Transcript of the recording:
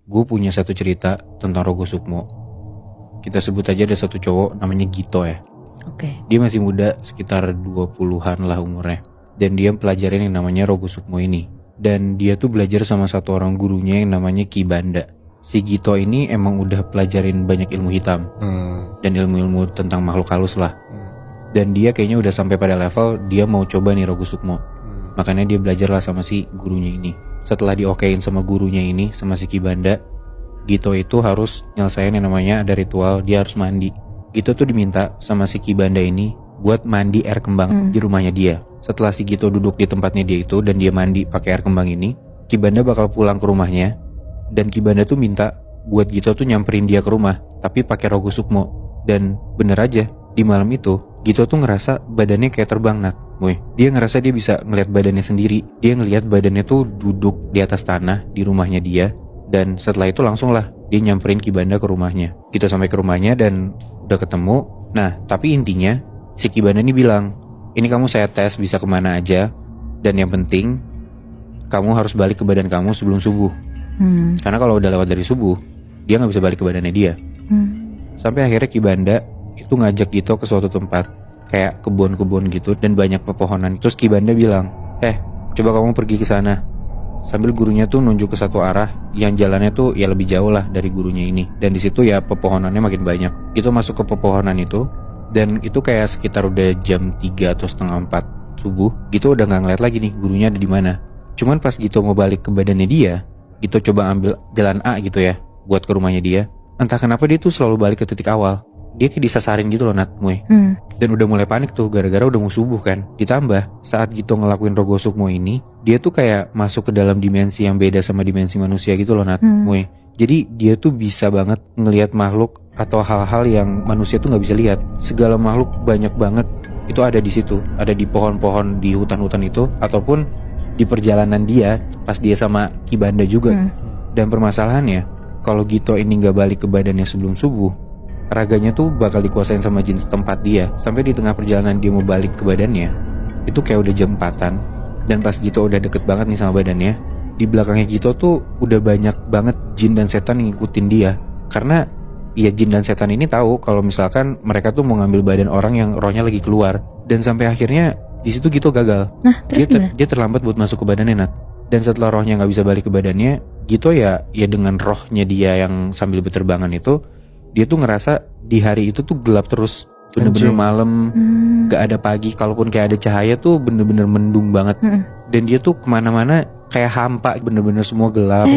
gue punya satu cerita tentang Rogo Sukmo. Kita sebut aja ada satu cowok namanya Gito ya. Oke. Dia masih muda, sekitar 20-an lah umurnya. Dan dia pelajarin yang namanya Rogo Sukmo ini. Dan dia tuh belajar sama satu orang gurunya yang namanya Ki Banda. Si Gito ini emang udah pelajarin banyak ilmu hitam. Dan ilmu-ilmu tentang makhluk halus lah. Dan dia kayaknya udah sampai pada level dia mau coba nih Rogo Sukmo. Makanya dia belajar lah sama si gurunya ini. Setelah diokein sama gurunya ini, sama si Ki Banda, Gito itu harus nyelesain yang namanya ada ritual, dia harus mandi. Gito tuh diminta sama si Ki Banda ini buat mandi air kembang di rumahnya dia. Setelah si Gito duduk di tempatnya dia itu dan dia mandi pakai air kembang ini, Ki Banda bakal pulang ke rumahnya. Dan Ki Banda tuh minta buat Gito tuh nyamperin dia ke rumah, tapi pakai Rogo Sukmo. Dan bener aja, di malam itu Gito tuh ngerasa badannya kayak terbang, Nat. Dia ngerasa dia bisa ngeliat badannya sendiri. Dia ngeliat badannya tuh duduk di atas tanah di rumahnya dia. Dan setelah itu langsung lah dia nyamperin Ki Banda ke rumahnya. Kita sampai ke rumahnya dan udah ketemu. Nah tapi intinya si Ki Banda ini bilang, ini kamu saya tes bisa kemana aja. Dan yang penting kamu harus balik ke badan kamu sebelum subuh. Karena kalau udah lewat dari subuh dia gak bisa balik ke badannya dia. Sampai akhirnya Ki Banda itu ngajak Gito ke suatu tempat kayak kebun-kebun gitu dan banyak pepohonan. Terus Ki Banda bilang, coba kamu pergi ke sana. Sambil gurunya tuh nunjuk ke satu arah yang jalannya tuh ya lebih jauh lah dari gurunya ini. Dan di situ ya pepohonannya makin banyak. Gito masuk ke pepohonan itu dan itu kayak sekitar udah jam 3 atau setengah 4 subuh. Gito udah nggak ngeliat lagi nih gurunya ada di mana. Cuman pas Gito mau balik ke badannya dia, Gito coba ambil jalan A gitu ya buat ke rumahnya dia. Entah kenapa dia tuh selalu balik ke titik awal. Dia kayak disasarin gitu loh, Nat. Dan udah mulai panik tuh gara-gara udah mau subuh kan. Ditambah saat Gito ngelakuin Rogo Sukmo ini, dia tuh kayak masuk ke dalam dimensi yang beda sama dimensi manusia gitu loh, Nat. Jadi dia tuh bisa banget ngelihat makhluk atau hal-hal yang manusia tuh nggak bisa lihat. Segala makhluk banyak banget itu ada di situ, ada di pohon-pohon di hutan-hutan itu ataupun di perjalanan dia pas dia sama Ki Banda juga. Dan permasalahannya kalau Gito ini nggak balik ke badannya sebelum subuh, raganya tuh bakal dikuasain sama jin setempat dia. Sampai di tengah perjalanan dia mau balik ke badannya, itu kayak udah jam 4-an. Dan pas Gito udah deket banget nih sama badannya, di belakangnya Gito tuh udah banyak banget jin dan setan yang ngikutin dia. Karena ya jin dan setan ini tahu kalau misalkan mereka tuh mau ngambil badan orang yang rohnya lagi keluar. Dan sampai akhirnya di situ Gito gagal. Nah, terus dia terlambat buat masuk ke badannya, Nat. Dan setelah rohnya nggak bisa balik ke badannya, Gito ya dengan rohnya dia yang sambil berterbangan itu, dia tuh ngerasa di hari itu tuh gelap terus, bener-bener malam, gak ada pagi. Kalaupun kayak ada cahaya tuh bener-bener mendung banget. Dan dia tuh kemana-mana kayak hampa, bener-bener semua gelap.